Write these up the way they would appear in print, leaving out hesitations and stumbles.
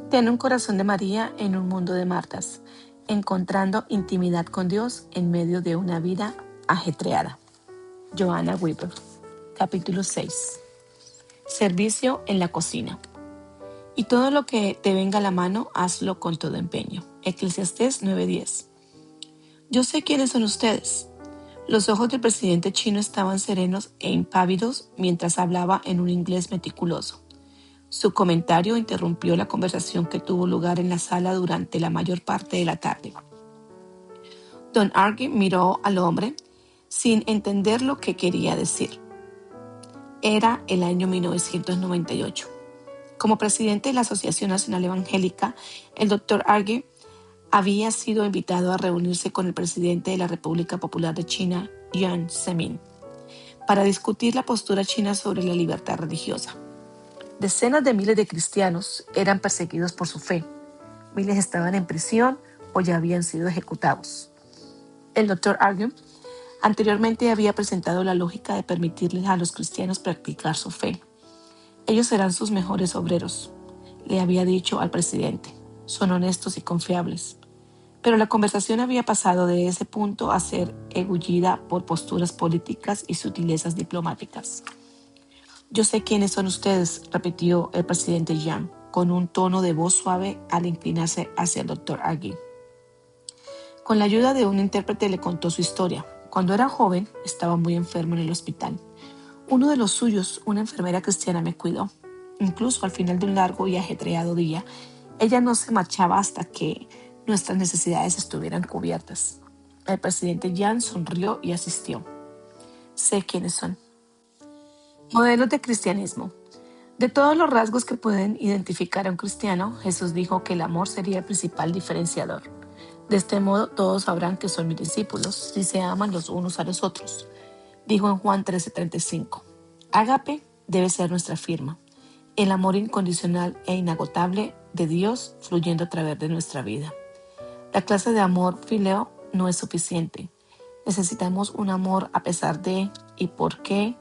Ten un corazón de María en un mundo de Martas, encontrando intimidad con Dios en medio de una vida ajetreada. Joanna Weaver. Capítulo 6. Servicio en la cocina. Y todo lo que te venga a la mano, hazlo con todo empeño. Eclesiastés 9:10. Yo sé quiénes son ustedes. Los ojos del presidente chino estaban serenos e impávidos mientras hablaba en un inglés meticuloso. Su comentario interrumpió la conversación que tuvo lugar en la sala durante la mayor parte de la tarde. Don Argy miró al hombre sin entender lo que quería decir. Era el año 1998. Como presidente de la Asociación Nacional Evangélica, el Dr. Argy había sido invitado a reunirse con el presidente de la República Popular de China, Jiang Zemin, para discutir la postura china sobre la libertad religiosa. Decenas de miles de cristianos eran perseguidos por su fe. Miles estaban en prisión o ya habían sido ejecutados. El Dr. Argy anteriormente había presentado la lógica de permitirles a los cristianos practicar su fe. Ellos serán sus mejores obreros, le había dicho al presidente. Son honestos y confiables. Pero la conversación había pasado de ese punto a ser engullida por posturas políticas y sutilezas diplomáticas. Yo sé quiénes son ustedes, repitió el presidente Jiang, con un tono de voz suave al inclinarse hacia el Dr. Argy. Con la ayuda de un intérprete le contó su historia. Cuando era joven, estaba muy enfermo en el hospital. Uno de los suyos, una enfermera cristiana, me cuidó. Incluso al final de un largo y ajetreado día, ella no se marchaba hasta que nuestras necesidades estuvieran cubiertas. El presidente Jiang sonrió y asistió. Sé quiénes son. Modelos de cristianismo. De todos los rasgos que pueden identificar a un cristiano, Jesús dijo que el amor sería el principal diferenciador. De este modo, todos sabrán que son mis discípulos si se aman los unos a los otros. Dijo en Juan 13:35. Ágape debe ser nuestra firma, el amor incondicional e inagotable de Dios fluyendo a través de nuestra vida. La clase de amor fileo no es suficiente. Necesitamos un amor a pesar de y porque,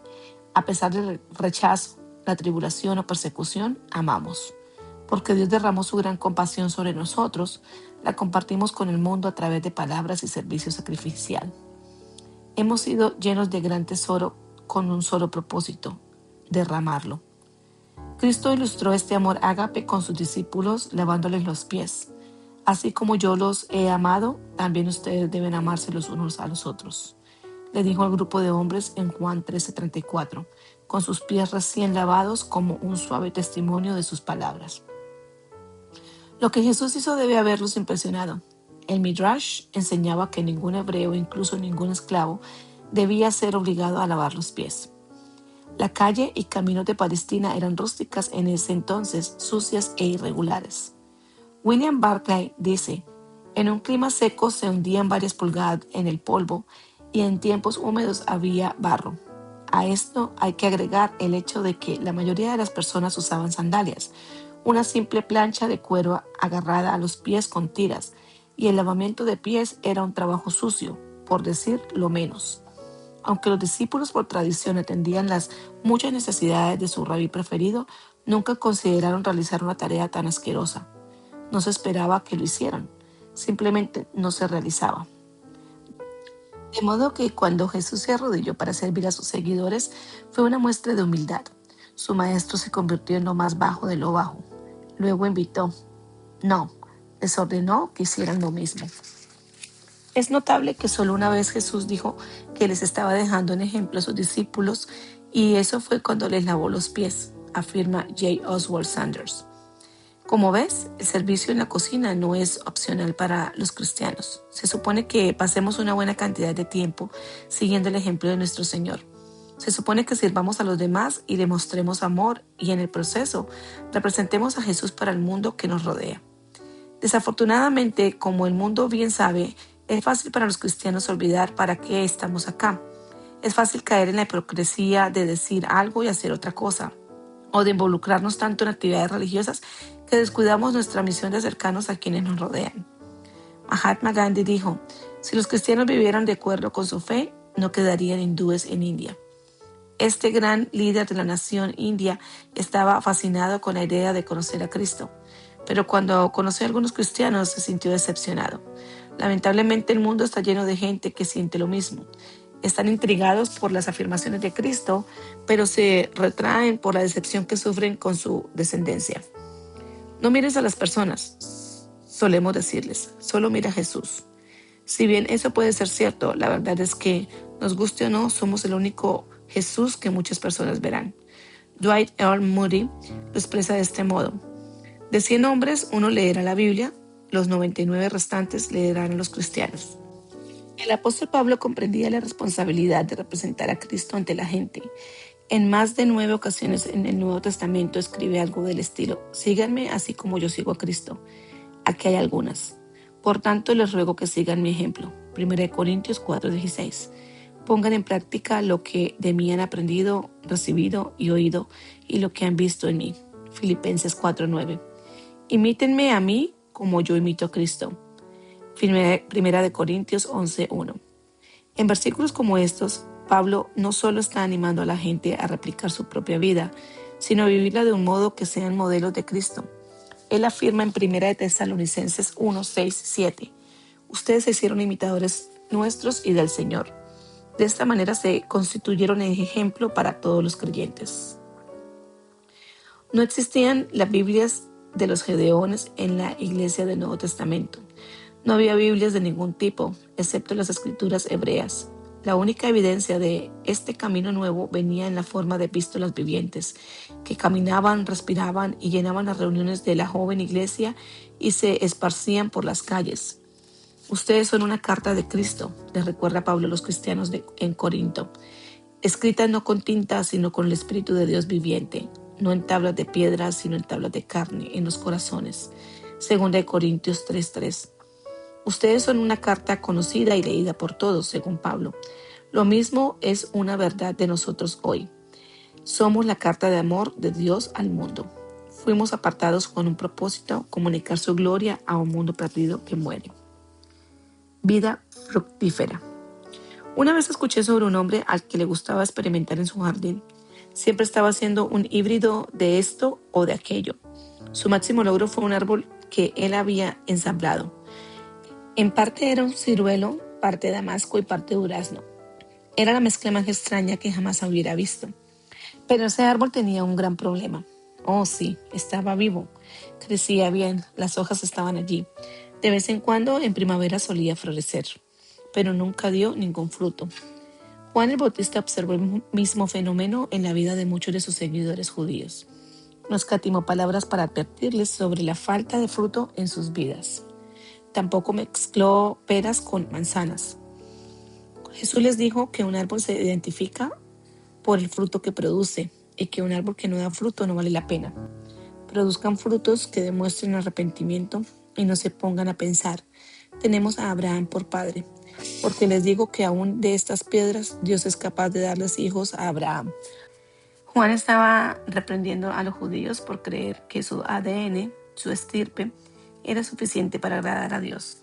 a pesar del rechazo, la tribulación o persecución, amamos. Porque Dios derramó su gran compasión sobre nosotros, la compartimos con el mundo a través de palabras y servicio sacrificial. Hemos sido llenos de gran tesoro con un solo propósito, derramarlo. Cristo ilustró este amor ágape con sus discípulos lavándoles los pies. Así como yo los he amado, también ustedes deben amarse los unos a los otros. Le dijo al grupo de hombres en Juan 13:34, con sus pies recién lavados como un suave testimonio de sus palabras. Lo que Jesús hizo debe haberlos impresionado. El Midrash enseñaba que ningún hebreo, incluso ningún esclavo, debía ser obligado a lavar los pies. La calle y caminos de Palestina eran rústicas en ese entonces, sucias e irregulares. William Barclay dice, en un clima seco se hundían varias pulgadas en el polvo y en tiempos húmedos había barro. A esto hay que agregar el hecho de que la mayoría de las personas usaban sandalias, una simple plancha de cuero agarrada a los pies con tiras, y el lavamiento de pies era un trabajo sucio, por decir lo menos. Aunque los discípulos por tradición atendían las muchas necesidades de su rabí preferido, nunca consideraron realizar una tarea tan asquerosa. No se esperaba que lo hicieran, simplemente no se realizaba. De modo que cuando Jesús se arrodilló para servir a sus seguidores, fue una muestra de humildad. Su maestro se convirtió en lo más bajo de lo bajo. Luego invitó. No, les ordenó que hicieran lo mismo. Es notable que solo una vez Jesús dijo que les estaba dejando un ejemplo a sus discípulos y eso fue cuando les lavó los pies, afirma J. Oswald Sanders. Como ves, el servicio en la cocina no es opcional para los cristianos. Se supone que pasemos una buena cantidad de tiempo siguiendo el ejemplo de nuestro Señor. Se supone que sirvamos a los demás y demostremos amor y en el proceso representemos a Jesús para el mundo que nos rodea. Desafortunadamente, como el mundo bien sabe, es fácil para los cristianos olvidar para qué estamos acá. Es fácil caer en la hipocresía de decir algo y hacer otra cosa, o de involucrarnos tanto en actividades religiosas que descuidamos nuestra misión de acercarnos a quienes nos rodean. Mahatma Gandhi dijo, si los cristianos vivieran de acuerdo con su fe, no quedarían hindúes en India. Este gran líder de la nación india estaba fascinado con la idea de conocer a Cristo, pero cuando conoció a algunos cristianos se sintió decepcionado. Lamentablemente el mundo está lleno de gente que siente lo mismo. Están intrigados por las afirmaciones de Cristo, pero se retraen por la decepción que sufren con su descendencia. No mires a las personas, solemos decirles, solo mira a Jesús. Si bien eso puede ser cierto, la verdad es que, nos guste o no, somos el único Jesús que muchas personas verán. Dwight Earl Moody lo expresa de este modo: de 100 hombres, uno leerá la Biblia, los 99 restantes leerán a los cristianos. El apóstol Pablo comprendía la responsabilidad de representar a Cristo ante la gente. En más de 9 ocasiones en el Nuevo Testamento escribe algo del estilo: síganme así como yo sigo a Cristo. Aquí hay algunas. Por tanto, les ruego que sigan mi ejemplo. 1 Corintios 4:16. Pongan en práctica lo que de mí han aprendido, recibido y oído, y lo que han visto en mí. Filipenses 4:9. Imítenme a mí como yo imito a Cristo. 1 Corintios 11:1. En versículos como estos, Pablo no solo está animando a la gente a replicar su propia vida, sino a vivirla de un modo que sean modelos de Cristo. Él afirma en 1 Tesalonicenses 1:6-7: ustedes se hicieron imitadores nuestros y del Señor. De esta manera se constituyeron en ejemplo para todos los creyentes. No existían las Biblias de los Gedeones en la iglesia del Nuevo Testamento. No había Biblias de ningún tipo, excepto las escrituras hebreas. La única evidencia de este camino nuevo venía en la forma de epístolas vivientes, que caminaban, respiraban y llenaban las reuniones de la joven iglesia y se esparcían por las calles. Ustedes son una carta de Cristo, les recuerda Pablo a los cristianos en Corinto, escrita no con tinta, sino con el Espíritu de Dios viviente, no en tablas de piedra, sino en tablas de carne, en los corazones. 2 Corintios 3:3. Ustedes son una carta conocida y leída por todos, según Pablo. Lo mismo es una verdad de nosotros hoy. Somos la carta de amor de Dios al mundo. Fuimos apartados con un propósito: comunicar su gloria a un mundo perdido que muere. Vida fructífera. Una vez escuché sobre un hombre al que le gustaba experimentar en su jardín. Siempre estaba haciendo un híbrido de esto o de aquello. Su máximo logro fue un árbol que él había ensamblado. En parte era un ciruelo, parte damasco y parte durazno. Era la mezcla más extraña que jamás hubiera visto. Pero ese árbol tenía un gran problema. Oh, sí, estaba vivo. Crecía bien, las hojas estaban allí. De vez en cuando, en primavera solía florecer, pero nunca dio ningún fruto. Juan el Bautista observó el mismo fenómeno en la vida de muchos de sus seguidores judíos. No escatimó palabras para advertirles sobre la falta de fruto en sus vidas. Tampoco mezcló peras con manzanas. Jesús les dijo que un árbol se identifica por el fruto que produce y que un árbol que no da fruto no vale la pena. Produzcan frutos que demuestren arrepentimiento y no se pongan a pensar: tenemos a Abraham por padre, porque les digo que aún de estas piedras Dios es capaz de darles hijos a Abraham. Juan estaba reprendiendo a los judíos por creer que su ADN, su estirpe, era suficiente para agradar a Dios.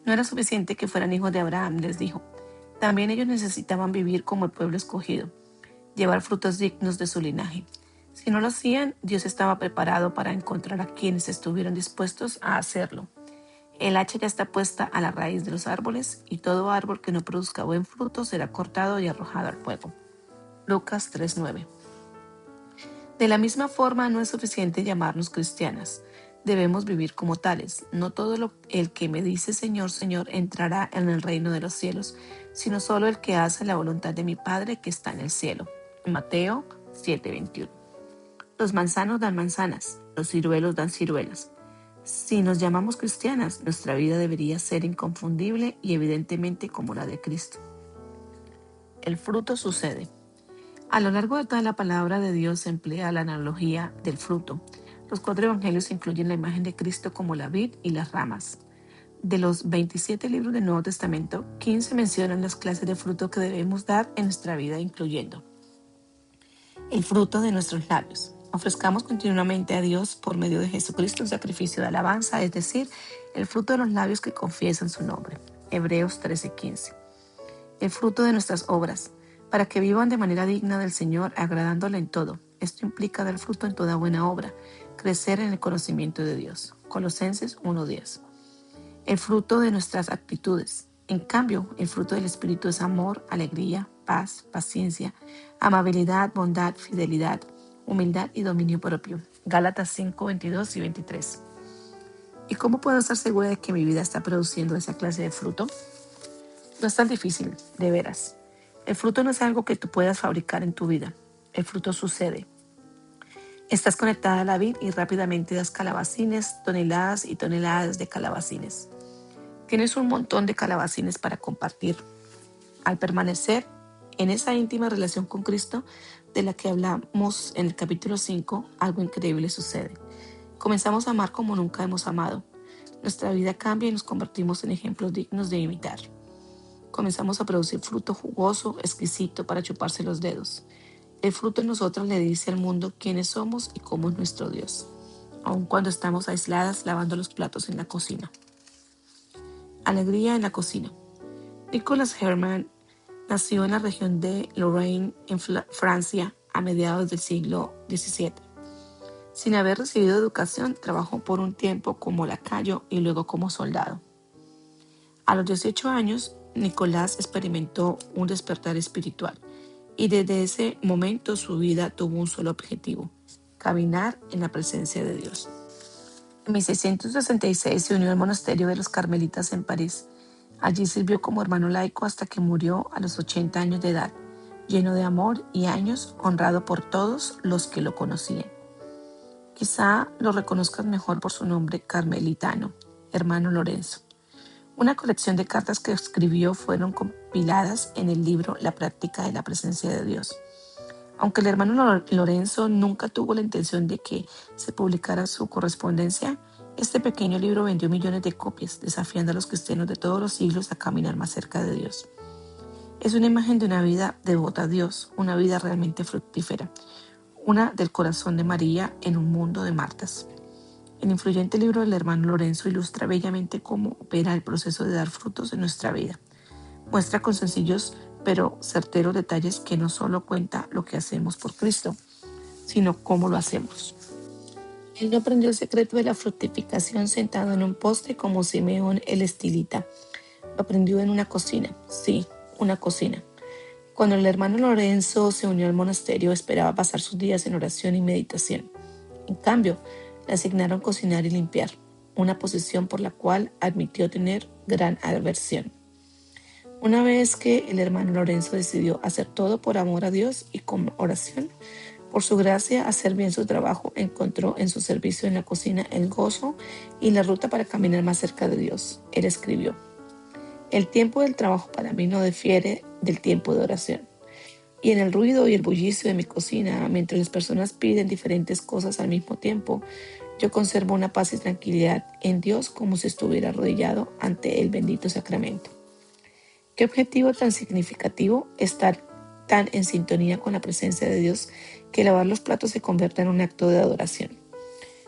No era suficiente que fueran hijos de Abraham, les dijo. También ellos necesitaban vivir como el pueblo escogido, llevar frutos dignos de su linaje. Si no lo hacían, Dios estaba preparado para encontrar a quienes estuvieran dispuestos a hacerlo. El hacha ya está puesta a la raíz de los árboles, y todo árbol que no produzca buen fruto será cortado y arrojado al fuego. Lucas 3:9. De la misma forma, no es suficiente llamarnos cristianas. Debemos vivir como tales. No todo el que me dice Señor, Señor entrará en el reino de los cielos, sino solo el que hace la voluntad de mi Padre que está en el cielo. Mateo 7:21. Los manzanos dan manzanas, los ciruelos dan ciruelas. Si nos llamamos cristianas, nuestra vida debería ser inconfundible y evidentemente como la de Cristo. El fruto sucede. A lo largo de toda la palabra de Dios se emplea la analogía del fruto. Los 4 evangelios incluyen la imagen de Cristo como la vid y las ramas. De los 27 libros del Nuevo Testamento, 15 mencionan las clases de fruto que debemos dar en nuestra vida, incluyendo el fruto de nuestros labios. Ofrezcamos continuamente a Dios por medio de Jesucristo un sacrificio de alabanza, es decir, el fruto de los labios que confiesan su nombre. Hebreos 13:15. El fruto de nuestras obras, para que vivan de manera digna del Señor, agradándole en todo. Esto implica dar fruto en toda buena obra, crecer en el conocimiento de Dios. Colosenses 1:10. El fruto de nuestras actitudes. En cambio, el fruto del Espíritu es amor, alegría, paz, paciencia, amabilidad, bondad, fidelidad, humildad y dominio propio. Gálatas 5:22 y 23. ¿Y cómo puedo estar segura de que mi vida está produciendo esa clase de fruto? No es tan difícil, de veras. El fruto no es algo que tú puedas fabricar en tu vida. El fruto sucede. Estás conectada a la vid y rápidamente das calabacines, toneladas y toneladas de calabacines. Tienes un montón de calabacines para compartir. Al permanecer en esa íntima relación con Cristo de la que hablamos en el capítulo 5, algo increíble sucede. Comenzamos a amar como nunca hemos amado. Nuestra vida cambia y nos convertimos en ejemplos dignos de imitar. Comenzamos a producir fruto jugoso, exquisito para chuparse los dedos. El fruto en nosotros le dice al mundo quiénes somos y cómo es nuestro Dios, aun cuando estamos aisladas lavando los platos en la cocina. Alegría en la cocina. Nicolas Herman nació en la región de Lorraine, en Francia, a mediados del siglo XVII. Sin haber recibido educación, trabajó por un tiempo como lacayo y luego como soldado. A los 18 años, Nicolás experimentó un despertar espiritual y desde ese momento su vida tuvo un solo objetivo: caminar en la presencia de Dios. En 1666 se unió al monasterio de los Carmelitas en París. Allí sirvió como hermano laico hasta que murió a los 80 años de edad, lleno de amor y años, honrado por todos los que lo conocían. Quizá lo reconozcas mejor por su nombre carmelitano, hermano Lorenzo. Una colección de cartas que escribió fueron compiladas en el libro La práctica de la presencia de Dios. Aunque el hermano Lorenzo nunca tuvo la intención de que se publicara su correspondencia, este pequeño libro vendió millones de copias, desafiando a los cristianos de todos los siglos a caminar más cerca de Dios. Es una imagen de una vida devota a Dios, una vida realmente fructífera, una del corazón de María en un mundo de Martas. El influyente libro del hermano Lorenzo ilustra bellamente cómo opera el proceso de dar frutos en nuestra vida. Muestra con sencillos pero certeros detalles que no solo cuenta lo que hacemos por Cristo, sino cómo lo hacemos. Él no aprendió el secreto de la fructificación sentado en un poste como Simeón el estilita. Lo aprendió en una cocina, sí, una cocina. Cuando el hermano Lorenzo se unió al monasterio, esperaba pasar sus días en oración y meditación. En cambio, le asignaron cocinar y limpiar, una posición por la cual admitió tener gran aversión. Una vez que el hermano Lorenzo decidió hacer todo por amor a Dios y con oración, por su gracia, hacer bien su trabajo, encontró en su servicio en la cocina el gozo y la ruta para caminar más cerca de Dios. Él escribió: "El tiempo del trabajo para mí no difiere del tiempo de oración. Y en el ruido y el bullicio de mi cocina, mientras las personas piden diferentes cosas al mismo tiempo, yo conservo una paz y tranquilidad en Dios como si estuviera arrodillado ante el bendito sacramento". Qué objetivo tan significativo estar tan en sintonía con la presencia de Dios que lavar los platos se convierta en un acto de adoración.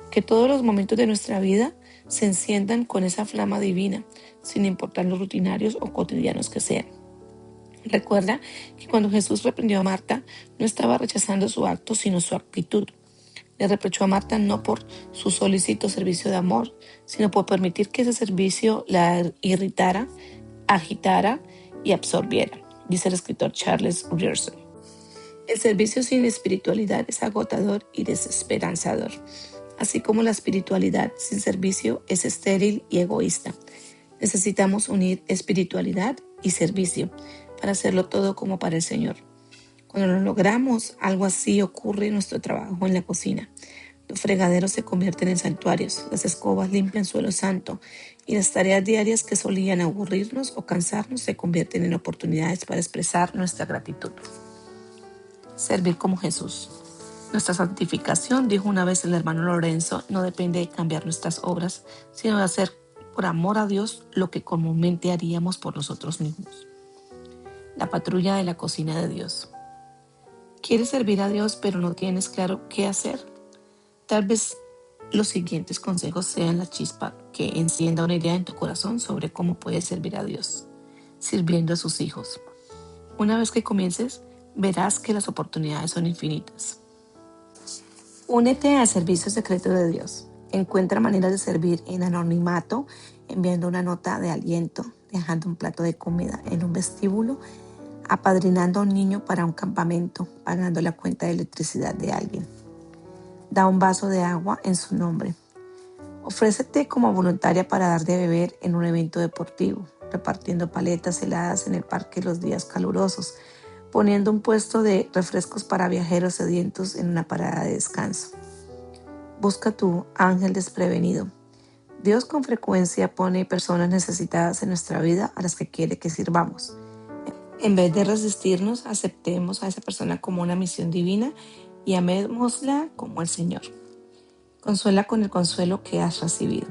Que todos los momentos de nuestra vida se enciendan con esa flama divina, sin importar los rutinarios o cotidianos que sean. Recuerda que cuando Jesús reprendió a Marta, no estaba rechazando su acto, sino su actitud. Le reprochó a Marta no por su solícito servicio de amor, sino por permitir que ese servicio la irritara, agitara y absorbiera, dice el escritor Charles Grierson. El servicio sin espiritualidad es agotador y desesperanzador, así como la espiritualidad sin servicio es estéril y egoísta. Necesitamos unir espiritualidad y servicio para hacerlo todo como para el Señor. Cuando lo logramos, algo así ocurre en nuestro trabajo en la cocina. Los fregaderos se convierten en santuarios, las escobas limpian suelo santo y las tareas diarias que solían aburrirnos o cansarnos se convierten en oportunidades para expresar nuestra gratitud. Servir como Jesús. Nuestra santificación, dijo una vez el hermano Lorenzo, no depende de cambiar nuestras obras, sino de hacer por amor a Dios lo que comúnmente haríamos por nosotros mismos. La patrulla de la cocina de Dios. ¿Quieres servir a Dios pero no tienes claro qué hacer? Tal vez los siguientes consejos sean la chispa que encienda una idea en tu corazón sobre cómo puedes servir a Dios, sirviendo a sus hijos. Una vez que comiences, verás que las oportunidades son infinitas. Únete al servicio secreto de Dios. Encuentra maneras de servir en anonimato, enviando una nota de aliento, dejando un plato de comida en un vestíbulo, apadrinando a un niño para un campamento, pagando la cuenta de electricidad de alguien. Da un vaso de agua en su nombre. Ofrécete como voluntaria para dar de beber en un evento deportivo, repartiendo paletas heladas en el parque los días calurosos, poniendo un puesto de refrescos para viajeros sedientos en una parada de descanso. Busca tu ángel desprevenido. Dios con frecuencia pone personas necesitadas en nuestra vida a las que quiere que sirvamos. En vez de resistirnos, aceptemos a esa persona como una misión divina y amémosla como el Señor. Consuela con el consuelo que has recibido.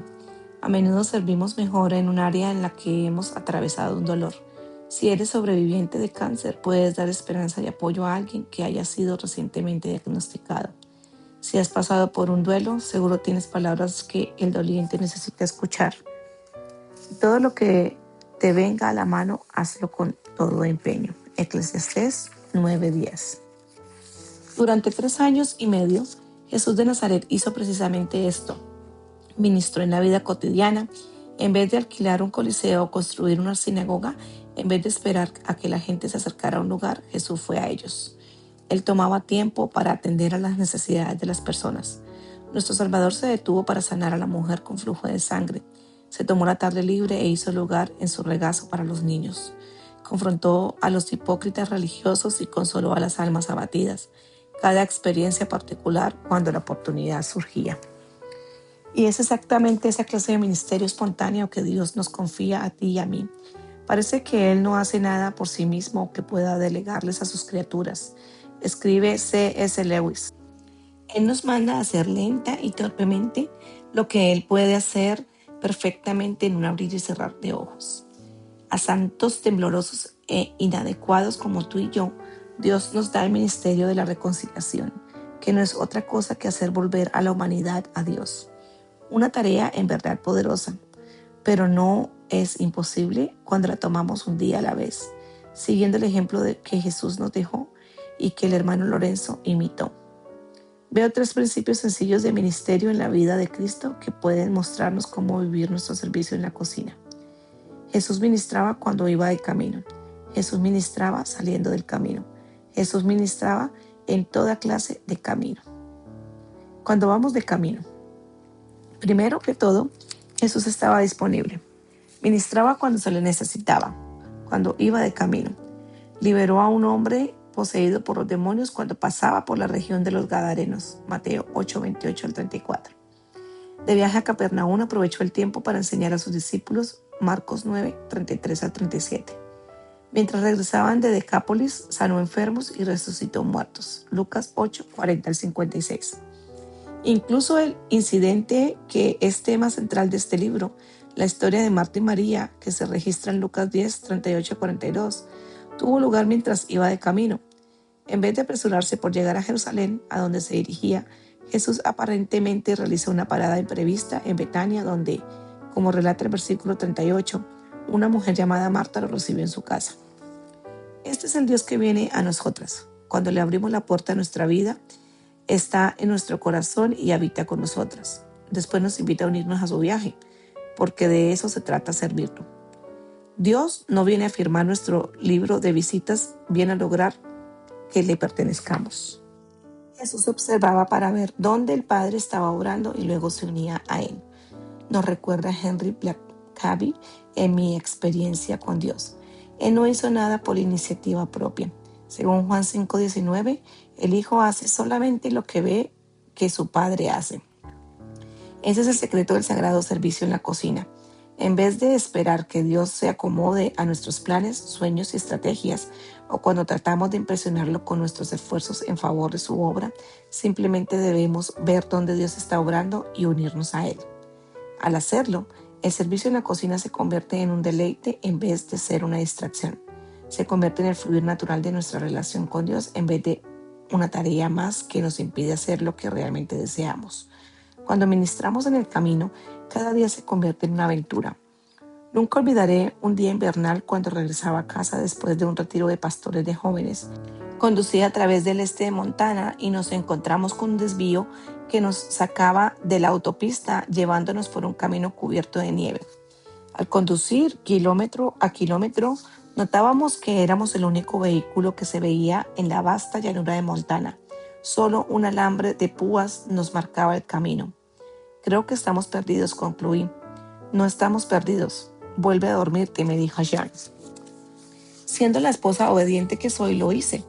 A menudo servimos mejor en un área en la que hemos atravesado un dolor. Si eres sobreviviente de cáncer, puedes dar esperanza y apoyo a alguien que haya sido recientemente diagnosticado. Si has pasado por un duelo, seguro tienes palabras que el doliente necesita escuchar. Todo lo que te venga a la mano, hazlo con todo empeño. Eclesiastés 9:10. Durante 3 años y medio, Jesús de Nazaret hizo precisamente esto. Ministró en la vida cotidiana. En vez de alquilar un coliseo o construir una sinagoga, en vez de esperar a que la gente se acercara a un lugar, Jesús fue a ellos. Él tomaba tiempo para atender a las necesidades de las personas. Nuestro Salvador se detuvo para sanar a la mujer con flujo de sangre. Se tomó la tarde libre e hizo lugar en su regazo para los niños. Confrontó a los hipócritas religiosos y consoló a las almas abatidas. Cada experiencia particular cuando la oportunidad surgía. Y es exactamente esa clase de ministerio espontáneo que Dios nos confía a ti y a mí. Parece que Él no hace nada por sí mismo o que pueda delegarles a sus criaturas. Escribe C.S. Lewis. Él nos manda a hacer lenta y torpemente lo que Él puede hacer perfectamente en un abrir y cerrar de ojos. A santos temblorosos e inadecuados como tú y yo, Dios nos da el ministerio de la reconciliación, que no es otra cosa que hacer volver a la humanidad a Dios. Una tarea en verdad poderosa, pero no es imposible cuando la tomamos un día a la vez, siguiendo el ejemplo que Jesús nos dejó y que el hermano Lorenzo imitó. Veo 3 principios sencillos de ministerio en la vida de Cristo que pueden mostrarnos cómo vivir nuestro servicio en la cocina. Jesús ministraba cuando iba de camino. Jesús ministraba saliendo del camino. Jesús ministraba en toda clase de camino. Cuando vamos de camino, primero que todo, Jesús estaba disponible. Ministraba cuando se le necesitaba, cuando iba de camino. Liberó a un hombre poseído por los demonios cuando pasaba por la región de los Gadarenos. Mateo 8:28-34. De viaje a Capernaum aprovechó el tiempo para enseñar a sus discípulos. Marcos 9:33-37. Mientras regresaban de Decápolis, sanó enfermos y resucitó muertos. Lucas 8:40-56. Incluso el incidente que es tema central de este libro, la historia de Marta y María, que se registra en Lucas 10:38-42, tuvo lugar mientras iba de camino. En vez de apresurarse por llegar a Jerusalén, a donde se dirigía, Jesús aparentemente realizó una parada imprevista en Betania, donde, como relata el versículo 38, una mujer llamada Marta lo recibió en su casa. Este es el Dios que viene a nosotras. Cuando le abrimos la puerta a nuestra vida, está en nuestro corazón y habita con nosotras. Después nos invita a unirnos a su viaje, porque de eso se trata servirlo. Dios no viene a firmar nuestro libro de visitas, viene a lograr que le pertenezcamos. Jesús observaba para ver dónde el Padre estaba obrando y luego se unía a él. Nos recuerda Henry Blackaby en Mi experiencia con Dios. Él no hizo nada por iniciativa propia. Según Juan 5:19, el Hijo hace solamente lo que ve que su Padre hace. Ese es el secreto del sagrado servicio en la cocina. En vez de esperar que Dios se acomode a nuestros planes, sueños y estrategias, o cuando tratamos de impresionarlo con nuestros esfuerzos en favor de su obra, simplemente debemos ver dónde Dios está obrando y unirnos a Él. Al hacerlo, el servicio en la cocina se convierte en un deleite en vez de ser una distracción. Se convierte en el fluir natural de nuestra relación con Dios en vez de una tarea más que nos impide hacer lo que realmente deseamos. Cuando ministramos en el camino, cada día se convierte en una aventura. Nunca olvidaré un día invernal cuando regresaba a casa después de un retiro de pastores de jóvenes. Conducía a través del este de Montana y nos encontramos con un desvío que nos sacaba de la autopista llevándonos por un camino cubierto de nieve. Al conducir kilómetro a kilómetro, notábamos que éramos el único vehículo que se veía en la vasta llanura de Montana. Solo un alambre de púas nos marcaba el camino. Creo que estamos perdidos, concluí. No estamos perdidos. Vuelve a dormirte, me dijo Jan. Siendo la esposa obediente que soy, lo hice.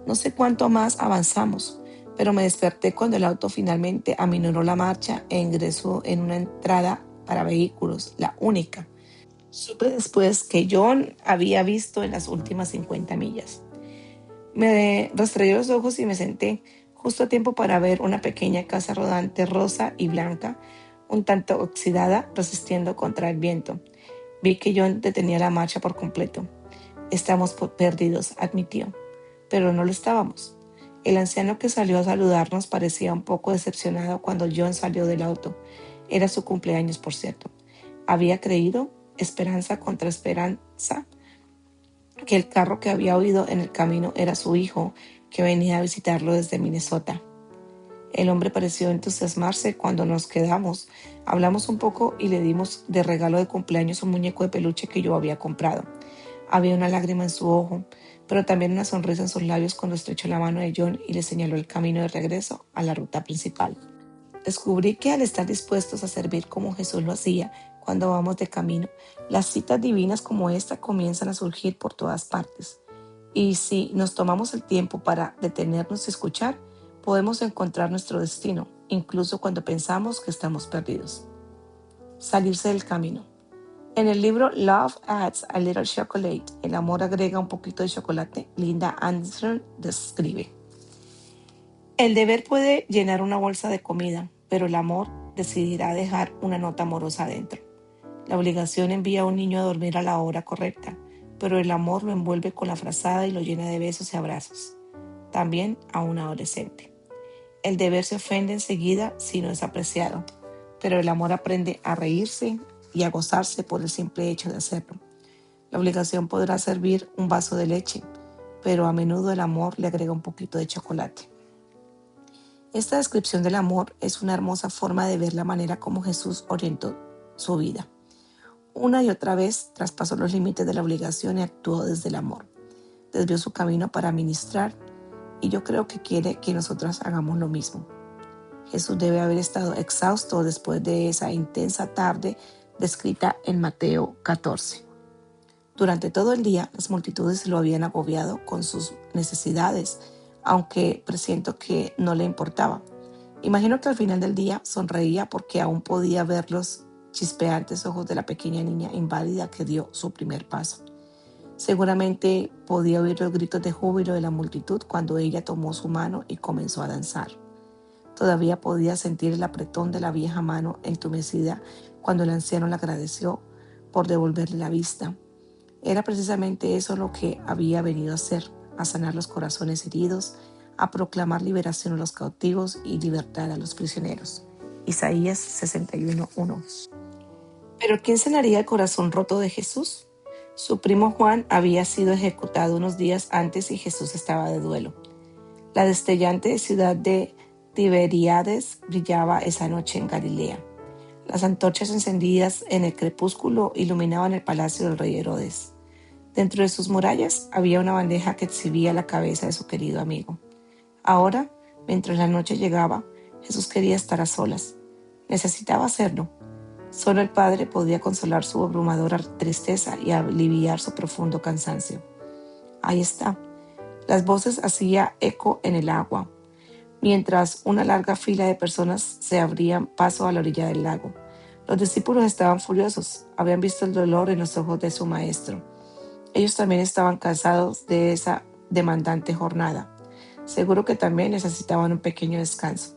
No sé cuánto más avanzamos, pero me desperté cuando el auto finalmente aminoró la marcha e ingresó en una entrada para vehículos, la única. Supe después que John había visto en las últimas 50 millas. Me restregué los ojos y me senté, justo a tiempo para ver una pequeña casa rodante rosa y blanca, un tanto oxidada, resistiendo contra el viento. Vi que John detenía la marcha por completo. Estamos perdidos, admitió. Pero no lo estábamos. El anciano que salió a saludarnos parecía un poco decepcionado cuando John salió del auto. Era su cumpleaños, por cierto. Había creído, esperanza contra esperanza, que el carro que había oído en el camino era su hijo, que venía a visitarlo desde Minnesota. El hombre pareció entusiasmarse cuando nos quedamos. Hablamos un poco y le dimos de regalo de cumpleaños un muñeco de peluche que yo había comprado. Había una lágrima en su ojo, pero también una sonrisa en sus labios cuando estrechó la mano de John y le señaló el camino de regreso a la ruta principal. Descubrí que al estar dispuestos a servir como Jesús lo hacía cuando vamos de camino, las citas divinas como esta comienzan a surgir por todas partes. Y si nos tomamos el tiempo para detenernos y escuchar, podemos encontrar nuestro destino, incluso cuando pensamos que estamos perdidos. Salirse del camino. En el libro Love Adds a Little Chocolate, El amor agrega un poquito de chocolate, Linda Anderson describe: el deber puede llenar una bolsa de comida, pero el amor decidirá dejar una nota amorosa adentro. La obligación envía a un niño a dormir a la hora correcta, pero el amor lo envuelve con la frazada y lo llena de besos y abrazos. También a un adolescente. El deber se ofende enseguida si no es apreciado, pero el amor aprende a reírse y a gozarse por el simple hecho de hacerlo. La obligación podrá servir un vaso de leche, pero a menudo el amor le agrega un poquito de chocolate. Esta descripción del amor es una hermosa forma de ver la manera como Jesús orientó su vida. Una y otra vez traspasó los límites de la obligación y actuó desde el amor. Desvió su camino para ministrar, y yo creo que quiere que nosotras hagamos lo mismo. Jesús debe haber estado exhausto después de esa intensa tarde descrita en Mateo 14. Durante todo el día, las multitudes lo habían agobiado con sus necesidades, aunque presiento que no le importaba. Imagino que al final del día sonreía porque aún podía ver los chispeantes ojos de la pequeña niña inválida que dio su primer paso. Seguramente podía oír los gritos de júbilo de la multitud cuando ella tomó su mano y comenzó a danzar. Todavía podía sentir el apretón de la vieja mano entumecida cuando el anciano le agradeció por devolverle la vista. Era precisamente eso lo que había venido a hacer, a sanar los corazones heridos, a proclamar liberación a los cautivos y libertad a los prisioneros. Isaías 61:1. ¿Pero quién sanaría el corazón roto de Jesús? Su primo Juan había sido ejecutado unos días antes y Jesús estaba de duelo. La destellante ciudad de Tiberíades brillaba esa noche en Galilea. Las antorchas encendidas en el crepúsculo iluminaban el palacio del rey Herodes. Dentro de sus murallas había una bandeja que exhibía la cabeza de su querido amigo. Ahora, mientras la noche llegaba, Jesús quería estar a solas. Necesitaba hacerlo. Solo el Padre podía consolar su abrumadora tristeza y aliviar su profundo cansancio. Ahí está. Las voces hacían eco en el agua, mientras una larga fila de personas se abrían paso a la orilla del lago. Los discípulos estaban furiosos. Habían visto el dolor en los ojos de su maestro. Ellos también estaban cansados de esa demandante jornada. Seguro que también necesitaban un pequeño descanso.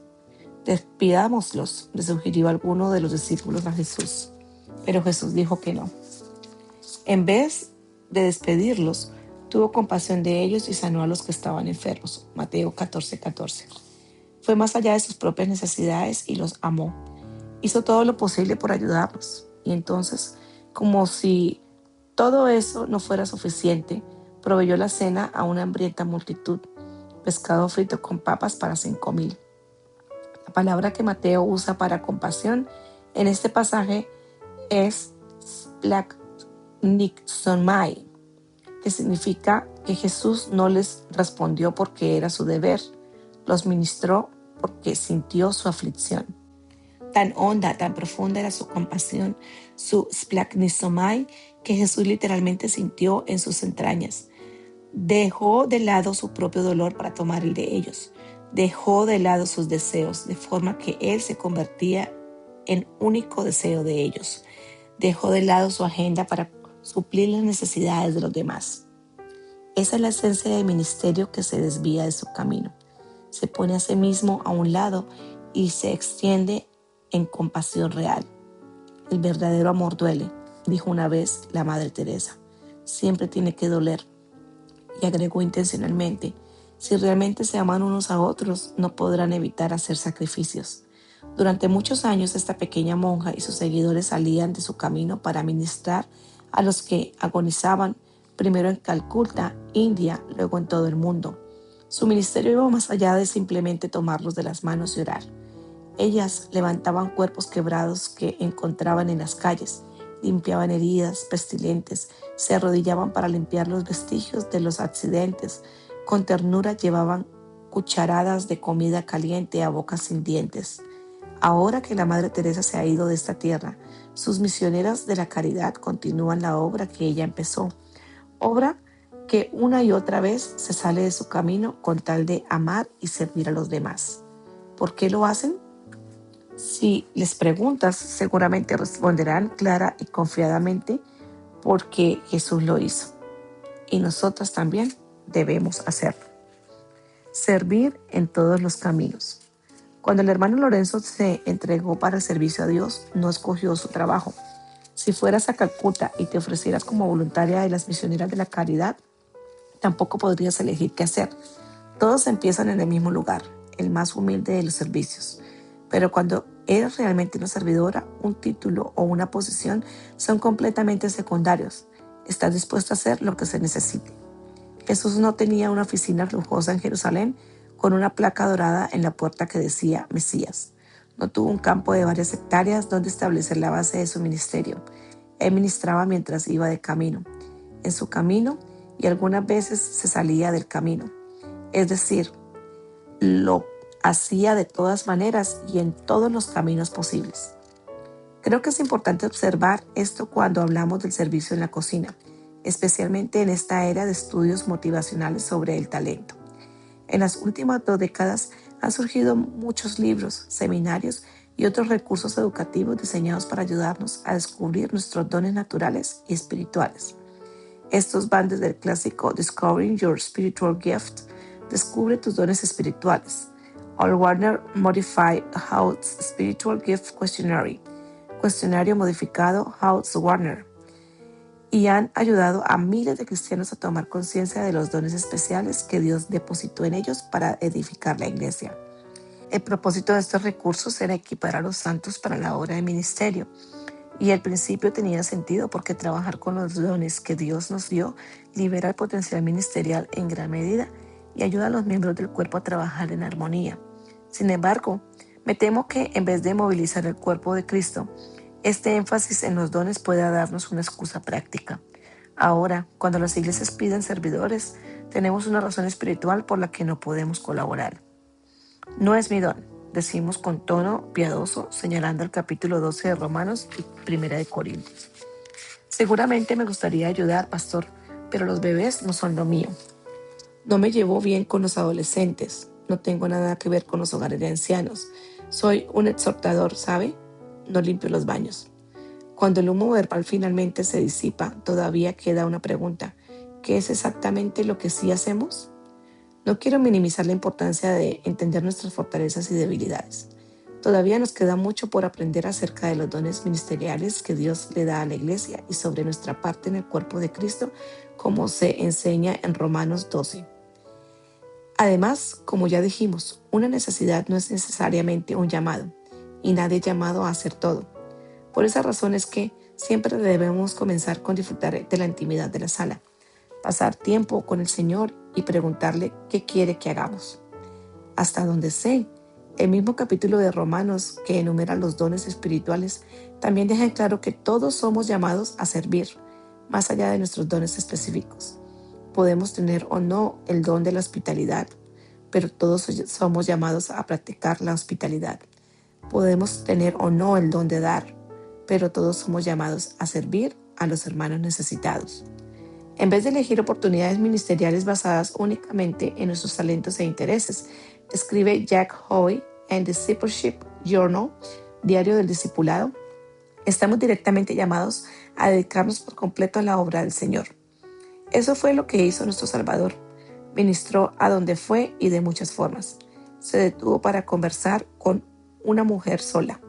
Despidámoslos, le sugirió alguno de los discípulos a Jesús. Pero Jesús dijo que no. En vez de despedirlos, tuvo compasión de ellos y sanó a los que estaban enfermos. Mateo 14:14. Fue más allá de sus propias necesidades y los amó. Hizo todo lo posible por ayudarlos. Y entonces, como si todo eso no fuera suficiente, proveyó la cena a una hambrienta multitud. pescado frito con papas para 5.000. La palabra que Mateo usa para compasión en este pasaje es splagchnizomai, que significa que Jesús no les respondió porque era su deber, los ministró porque sintió su aflicción. Tan honda, tan profunda era su compasión, su splagchnizomai, que Jesús literalmente sintió en sus entrañas. Dejó de lado su propio dolor para tomar el de ellos. Dejó de lado sus deseos, de forma que Él se convertía en único deseo de ellos. Dejó de lado su agenda para suplir las necesidades de los demás. Esa es la esencia del ministerio que se desvía de su camino. Se pone a sí mismo a un lado y se extiende en compasión real. El verdadero amor duele, dijo una vez la Madre Teresa. Siempre tiene que doler. Y agregó intencionalmente, si realmente se aman unos a otros, no podrán evitar hacer sacrificios. Durante muchos años esta pequeña monja y sus seguidores salían de su camino para ministrar a los que agonizaban, primero en Calcuta, India, luego en todo el mundo. Su ministerio iba más allá de simplemente tomarlos de las manos y orar. Ellas levantaban cuerpos quebrados que encontraban en las calles, limpiaban heridas pestilentes, se arrodillaban para limpiar los vestigios de los accidentes, con ternura llevaban cucharadas de comida caliente a bocas sin dientes. Ahora que la Madre Teresa se ha ido de esta tierra, sus misioneras de la caridad continúan la obra que ella empezó, obra que una y otra vez se sale de su camino con tal de amar y servir a los demás. ¿Por qué lo hacen? Si les preguntas, seguramente responderán clara y confiadamente porque Jesús lo hizo. Y nosotras también debemos hacerlo. Servir en todos los caminos. Cuando el hermano Lorenzo se entregó para el servicio a Dios, no escogió su trabajo. Si fueras a Calcuta y te ofrecieras como voluntaria de las misioneras de la caridad, tampoco podrías elegir qué hacer. Todos empiezan en el mismo lugar, el más humilde de los servicios. Pero cuando eres realmente una servidora, un título o una posición son completamente secundarios. Estás dispuesta a hacer lo que se necesite. Jesús no tenía una oficina lujosa en Jerusalén con una placa dorada en la puerta que decía Mesías. No tuvo un campo de varias hectáreas donde establecer la base de su ministerio. Él ministraba mientras iba de camino, en su camino, y algunas veces se salía del camino. Es decir, lo hacía de todas maneras y en todos los caminos posibles. Creo que es importante observar esto cuando hablamos del servicio en la cocina, especialmente en esta era de estudios motivacionales sobre el talento. En las últimas 2 décadas han surgido muchos libros, seminarios y otros recursos educativos diseñados para ayudarnos a descubrir nuestros dones naturales y espirituales. Estos van desde el clásico Discovering Your Spiritual Gift, Descubre tus dones espirituales, al Warner Modified How's Spiritual Gift Questionnaire, cuestionario modificado How's Warner, y han ayudado a miles de cristianos a tomar conciencia de los dones especiales que Dios depositó en ellos para edificar la iglesia. El propósito de estos recursos era equipar a los santos para la obra de ministerio, y al principio tenía sentido porque trabajar con los dones que Dios nos dio libera el potencial ministerial en gran medida y ayuda a los miembros del cuerpo a trabajar en armonía. Sin embargo, me temo que en vez de movilizar el cuerpo de Cristo, este énfasis en los dones pueda darnos una excusa práctica. Ahora, cuando las iglesias piden servidores, tenemos una razón espiritual por la que no podemos colaborar. No es mi don, decimos con tono piadoso, señalando el capítulo 12 de Romanos y 1 de Corintios. Seguramente me gustaría ayudar, pastor, pero los bebés no son lo mío. No me llevo bien con los adolescentes, no tengo nada que ver con los hogares de ancianos. Soy un exhortador, ¿sabe? No limpio los baños. Cuando el humo verbal finalmente se disipa, todavía queda una pregunta. ¿Qué es exactamente lo que sí hacemos? No quiero minimizar la importancia de entender nuestras fortalezas y debilidades. Todavía nos queda mucho por aprender acerca de los dones ministeriales que Dios le da a la iglesia y sobre nuestra parte en el cuerpo de Cristo, como se enseña en Romanos 12. Además, como ya dijimos, una necesidad no es necesariamente un llamado, y nadie es llamado a hacer todo. Por esa razón es que siempre debemos comenzar con disfrutar de la intimidad de la sala, pasar tiempo con el Señor y preguntarle qué quiere que hagamos. Hasta donde sé, el mismo capítulo de Romanos que enumera los dones espirituales también deja en claro que todos somos llamados a servir, más allá de nuestros dones específicos. Podemos tener o no el don de la hospitalidad, pero todos somos llamados a practicar la hospitalidad. Podemos tener o no el don de dar, pero todos somos llamados a servir a los hermanos necesitados. En vez de elegir oportunidades ministeriales basadas únicamente en nuestros talentos e intereses, escribe Jack Hoey en Discipleship Journal, Diario del Discipulado, estamos directamente llamados a dedicarnos por completo a la obra del Señor. Eso fue lo que hizo nuestro Salvador. Ministró a donde fue y de muchas formas. Se detuvo para conversar con una mujer sola.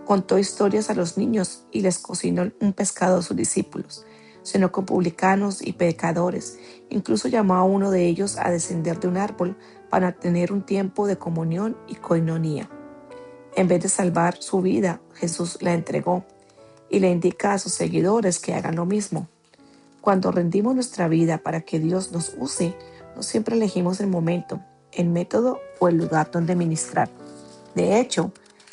Contó historias a los niños y les cocinó un pescado a sus discípulos. Cenó con publicanos y pecadores. Incluso llamó a uno de ellos a descender de un árbol para tener un tiempo de comunión y coinonía. En vez de salvar su vida, Jesús la entregó y le indica a sus seguidores que hagan lo mismo. Cuando rendimos nuestra vida para que Dios nos use, no siempre elegimos el momento, el método o el lugar donde ministrar. De hecho,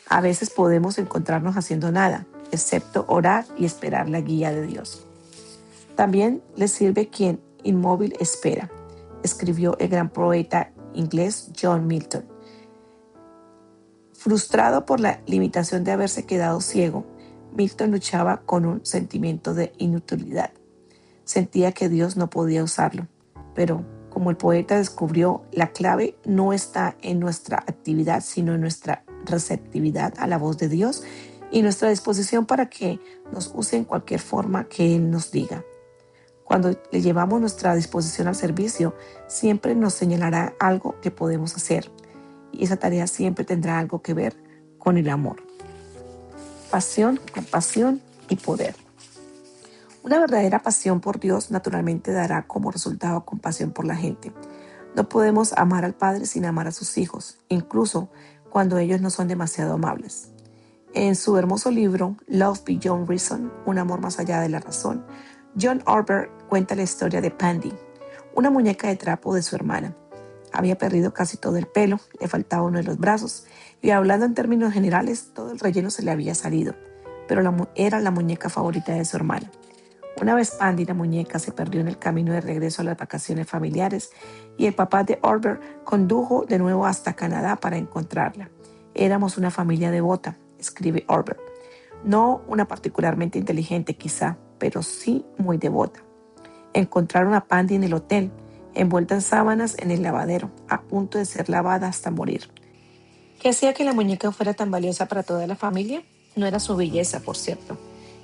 a veces podemos encontrarnos haciendo nada, excepto orar y esperar la guía de Dios. También le sirve quien inmóvil espera, escribió el gran poeta inglés John Milton. Frustrado por la limitación de haberse quedado ciego, Milton luchaba con un sentimiento de inutilidad. Sentía que Dios no podía usarlo, pero como el poeta descubrió, la clave no está en nuestra actividad, sino en nuestra receptividad a la voz de Dios y nuestra disposición para que nos use en cualquier forma que Él nos diga. Cuando le llevamos nuestra disposición al servicio, siempre nos señalará algo que podemos hacer, y esa tarea siempre tendrá algo que ver con el amor. Pasión, compasión y poder. Una verdadera pasión por Dios naturalmente dará como resultado compasión por la gente. No podemos amar al Padre sin amar a sus hijos, incluso cuando ellos no son demasiado amables. En su hermoso libro Love Beyond Reason, Un amor más allá de la razón, John Ortberg cuenta la historia de Pandy, una muñeca de trapo de su hermana. Había perdido casi todo el pelo, le faltaba uno de los brazos, y hablando en términos generales, todo el relleno se le había salido, pero era la muñeca favorita de su hermana. Una vez Pandy, la muñeca, se perdió en el camino de regreso a las vacaciones familiares y el papá de Ortberg condujo de nuevo hasta Canadá para encontrarla. Éramos una familia devota, escribe Ortberg. No una particularmente inteligente quizá, pero sí muy devota. Encontraron a Pandy en el hotel, envuelta en sábanas en el lavadero, a punto de ser lavada hasta morir. ¿Qué hacía que la muñeca fuera tan valiosa para toda la familia? No era su belleza, por cierto.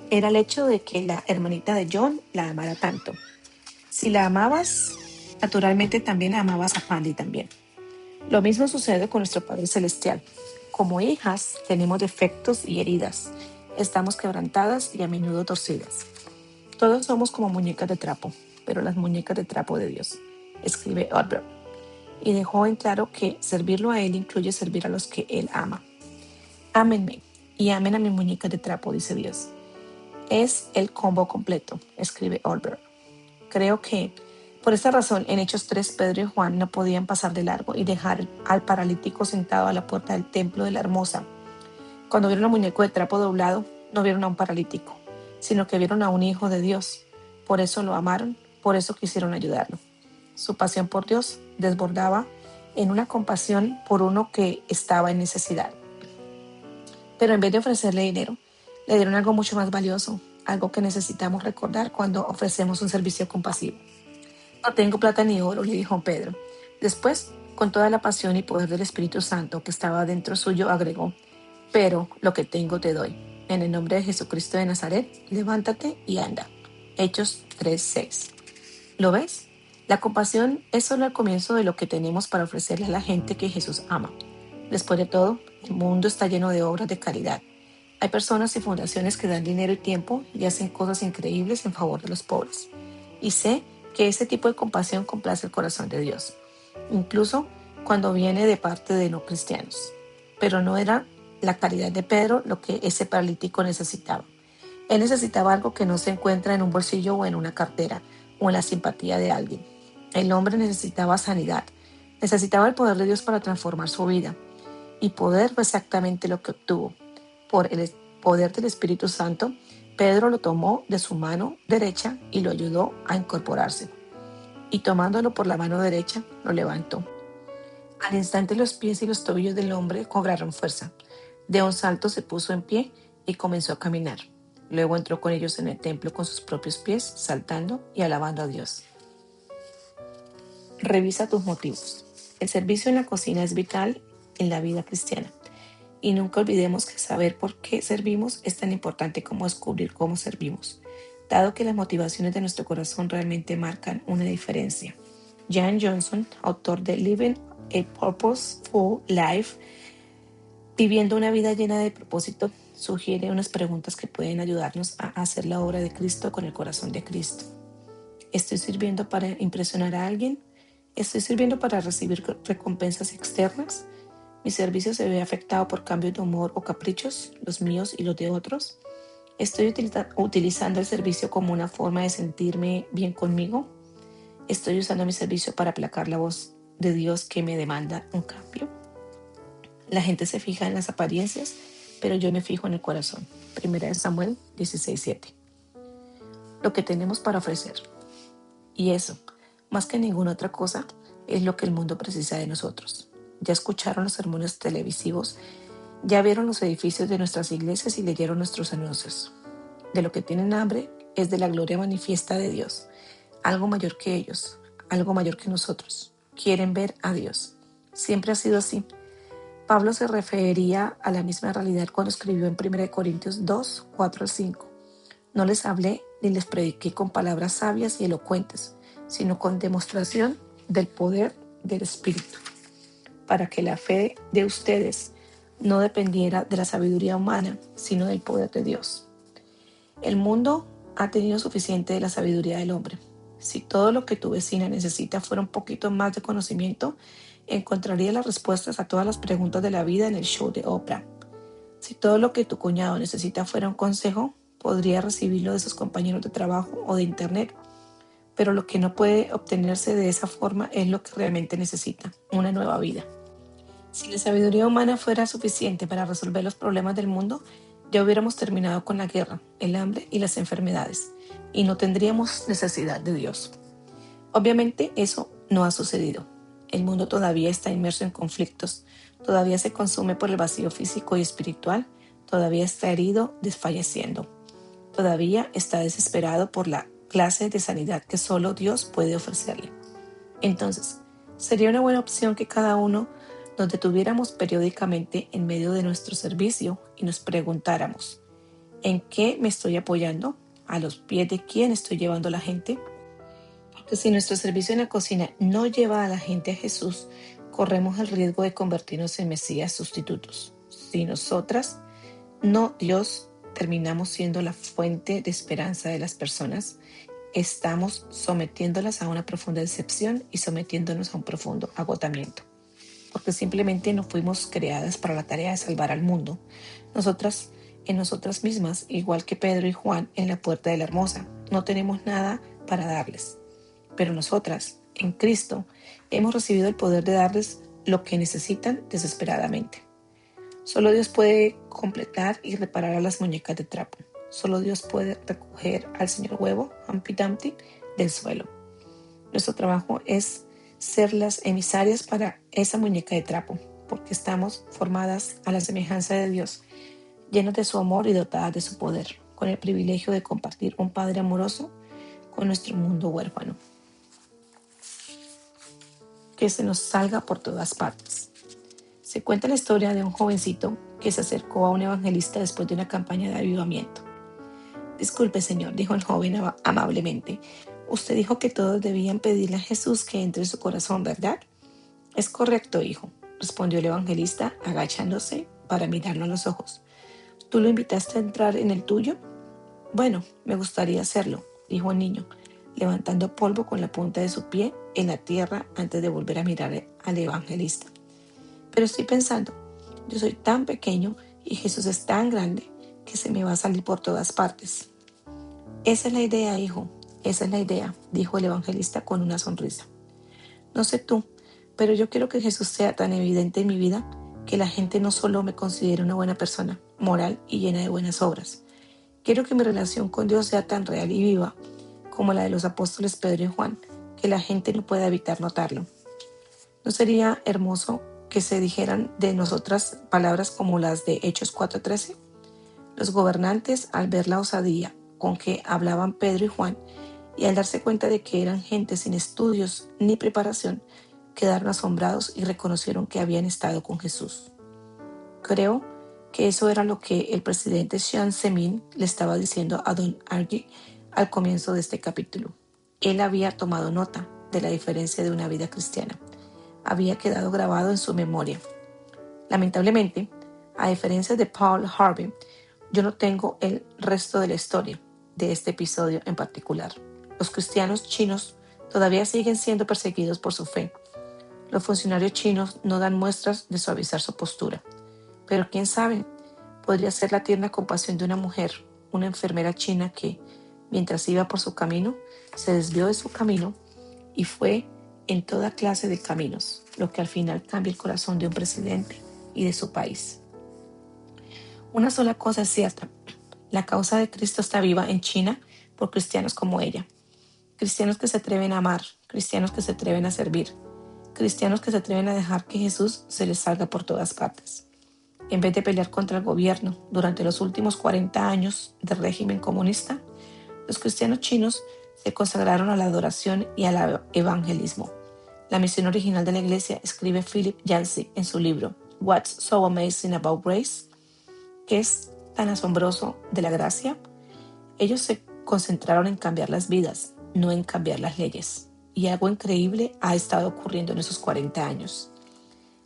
Era el hecho de que la hermanita de John la amara tanto. Si la amabas, naturalmente también amabas a Pandy también. Lo mismo sucede con nuestro Padre Celestial. Como hijas tenemos defectos y heridas. Estamos quebrantadas y a menudo torcidas. Todos somos como muñecas de trapo, pero las muñecas de trapo de Dios, escribe Ortberg. Y dejó en claro que servirlo a Él incluye servir a los que Él ama. Ámenme y amen a mis muñecas de trapo, dice Dios. Es el combo completo, escribe Ortberg. Creo que, por esta razón, en Hechos 3, Pedro y Juan no podían pasar de largo y dejar al paralítico sentado a la puerta del templo de la Hermosa. Cuando vieron al muñeco de trapo doblado, no vieron a un paralítico, sino que vieron a un hijo de Dios. Por eso lo amaron, por eso quisieron ayudarlo. Su pasión por Dios desbordaba en una compasión por uno que estaba en necesidad. Pero en vez de ofrecerle dinero, le dieron algo mucho más valioso, algo que necesitamos recordar cuando ofrecemos un servicio compasivo. No tengo plata ni oro, le dijo Pedro. Después, con toda la pasión y poder del Espíritu Santo que estaba dentro suyo, agregó, pero lo que tengo te doy. En el nombre de Jesucristo de Nazaret, levántate y anda. Hechos 3:6. ¿Lo ves? La compasión es solo el comienzo de lo que tenemos para ofrecerle a la gente que Jesús ama. Después de todo, el mundo está lleno de obras de caridad. Hay personas y fundaciones que dan dinero y tiempo y hacen cosas increíbles en favor de los pobres. Y sé que ese tipo de compasión complace el corazón de Dios, incluso cuando viene de parte de no cristianos. Pero no era la caridad de Pedro lo que ese paralítico necesitaba. Él necesitaba algo que no se encuentra en un bolsillo o en una cartera o en la simpatía de alguien. El hombre necesitaba sanidad, necesitaba el poder de Dios para transformar su vida. Y poder fue exactamente lo que obtuvo. Por el poder del Espíritu Santo, Pedro lo tomó de su mano derecha y lo ayudó a incorporarse. Y tomándolo por la mano derecha, lo levantó. Al instante los pies y los tobillos del hombre cobraron fuerza. De un salto se puso en pie y comenzó a caminar. Luego entró con ellos en el templo con sus propios pies, saltando y alabando a Dios. Revisa tus motivos. El servicio en la cocina es vital en la vida cristiana. Y nunca olvidemos que saber por qué servimos es tan importante como descubrir cómo servimos, dado que las motivaciones de nuestro corazón realmente marcan una diferencia. Jan Johnson, autor de Living a Purposeful Life, viviendo una vida llena de propósito, sugiere unas preguntas que pueden ayudarnos a hacer la obra de Cristo con el corazón de Cristo. ¿Estoy sirviendo para impresionar a alguien? ¿Estoy sirviendo para recibir recompensas externas? ¿Mi servicio se ve afectado por cambios de humor o caprichos, los míos y los de otros? ¿Estoy utilizando el servicio como una forma de sentirme bien conmigo? ¿Estoy usando mi servicio para aplacar la voz de Dios que me demanda un cambio? La gente se fija en las apariencias, pero yo me fijo en el corazón. 1 Samuel 16:7. Lo que tenemos para ofrecer. Y eso, más que ninguna otra cosa, es lo que el mundo precisa de nosotros. Ya escucharon los sermones televisivos, ya vieron los edificios de nuestras iglesias y leyeron nuestros anuncios. De lo que tienen hambre es de la gloria manifiesta de Dios. Algo mayor que ellos, algo mayor que nosotros. Quieren ver a Dios. Siempre ha sido así. Pablo se refería a la misma realidad cuando escribió en 1 Corintios 2, 4 al 5. No les hablé ni les prediqué con palabras sabias y elocuentes, sino con demostración del poder del Espíritu, para que la fe de ustedes no dependiera de la sabiduría humana, sino del poder de Dios. El mundo ha tenido suficiente de la sabiduría del hombre. Si todo lo que tu vecina necesita fuera un poquito más de conocimiento, encontraría las respuestas a todas las preguntas de la vida en el show de Oprah. Si todo lo que tu cuñado necesita fuera un consejo, podría recibirlo de sus compañeros de trabajo o de internet. Pero lo que no puede obtenerse de esa forma es lo que realmente necesita, una nueva vida. Si la sabiduría humana fuera suficiente para resolver los problemas del mundo, ya hubiéramos terminado con la guerra, el hambre y las enfermedades, y no tendríamos necesidad de Dios. Obviamente eso no ha sucedido. El mundo todavía está inmerso en conflictos, todavía se consume por el vacío físico y espiritual, todavía está herido, desfalleciendo, todavía está desesperado por la clase de sanidad que solo Dios puede ofrecerle. Entonces, sería una buena opción que cada uno nos detuviéramos periódicamente en medio de nuestro servicio y nos preguntáramos, ¿en qué me estoy apoyando? ¿A los pies de quién estoy llevando a la gente? Porque si nuestro servicio en la cocina no lleva a la gente a Jesús, corremos el riesgo de convertirnos en mesías sustitutos. Si nosotras, no Dios, terminamos siendo la fuente de esperanza de las personas, estamos sometiéndolas a una profunda decepción y sometiéndonos a un profundo agotamiento. Porque simplemente no fuimos creadas para la tarea de salvar al mundo. Nosotras, en nosotras mismas, igual que Pedro y Juan en la puerta de la Hermosa, no tenemos nada para darles. Pero nosotras, en Cristo, hemos recibido el poder de darles lo que necesitan desesperadamente. Solo Dios puede completar y reparar a las muñecas de trapo. Solo Dios puede recoger al señor Huevo, Humpty Dumpty, del suelo. Nuestro trabajo es ser las emisarias para esa muñeca de trapo, porque estamos formadas a la semejanza de Dios, llenas de su amor y dotadas de su poder, con el privilegio de compartir un Padre amoroso con nuestro mundo huérfano. Que se nos salga por todas partes. Se cuenta la historia de un jovencito que se acercó a un evangelista después de una campaña de avivamiento. Disculpe, señor, dijo el joven amablemente. Usted dijo que todos debían pedirle a Jesús que entre en su corazón, ¿verdad? Es correcto, hijo, respondió el evangelista, agachándose para mirarlo a los ojos. ¿Tú lo invitaste a entrar en el tuyo? Bueno, me gustaría hacerlo, dijo el niño, levantando polvo con la punta de su pie en la tierra antes de volver a mirar al evangelista. Pero estoy pensando, yo soy tan pequeño y Jesús es tan grande que se me va a salir por todas partes. Esa es la idea, hijo, esa es la idea, dijo el evangelista con una sonrisa. No sé tú, pero yo quiero que Jesús sea tan evidente en mi vida que la gente no solo me considere una buena persona, moral y llena de buenas obras. Quiero que mi relación con Dios sea tan real y viva como la de los apóstoles Pedro y Juan, que la gente no pueda evitar notarlo. ¿No sería hermoso que se dijeran de nosotras palabras como las de Hechos 4:13? Los gobernantes, al ver la osadía con que hablaban Pedro y Juan, y al darse cuenta de que eran gente sin estudios ni preparación, quedaron asombrados y reconocieron que habían estado con Jesús. Creo que eso era lo que el presidente Jiang Zemin le estaba diciendo a Don Argy al comienzo de este capítulo. Él había tomado nota de la diferencia de una vida cristiana. Había quedado grabado en su memoria. Lamentablemente, a diferencia de Paul Harvey, yo no tengo el resto de la historia de este episodio en particular. Los cristianos chinos todavía siguen siendo perseguidos por su fe. Los funcionarios chinos no dan muestras de suavizar su postura. Pero quién sabe, podría ser la tierna compasión de una mujer, una enfermera china que, mientras iba por su camino, se desvió de su camino y fue en toda clase de caminos, lo que al final cambia el corazón de un presidente y de su país. Una sola cosa es cierta: la causa de Cristo está viva en China por cristianos como ella. Cristianos que se atreven a amar, cristianos que se atreven a servir, cristianos que se atreven a dejar que Jesús se les salga por todas partes. En vez de pelear contra el gobierno durante los últimos 40 años del régimen comunista, los cristianos chinos se consagraron a la adoración y al evangelismo. La misión original de la iglesia, escribe Philip Yancey en su libro What's So Amazing About Grace? ¿Qué es tan asombroso de la gracia? Ellos se concentraron en cambiar las vidas, no en cambiar las leyes. Y algo increíble ha estado ocurriendo en esos 40 años.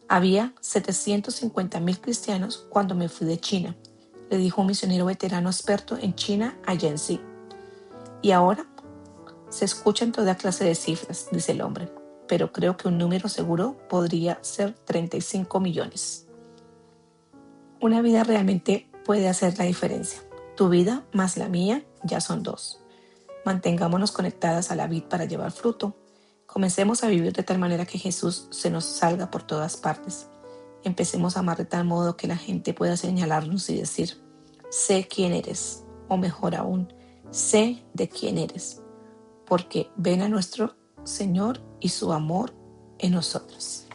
Había 750,000 cristianos cuando me fui de China, le dijo un misionero veterano experto en China a Yancey. Y ahora se escuchan toda clase de cifras, dice el hombre, pero creo que un número seguro podría ser 35 millones. Una vida realmente puede hacer la diferencia. Tu vida más la mía ya son 2. Mantengámonos conectadas a la vid para llevar fruto. Comencemos a vivir de tal manera que Jesús se nos salga por todas partes. Empecemos a amar de tal modo que la gente pueda señalarnos y decir: sé quién eres, o mejor aún, sé de quién eres, porque ven a nuestro Señor y su amor en nosotros.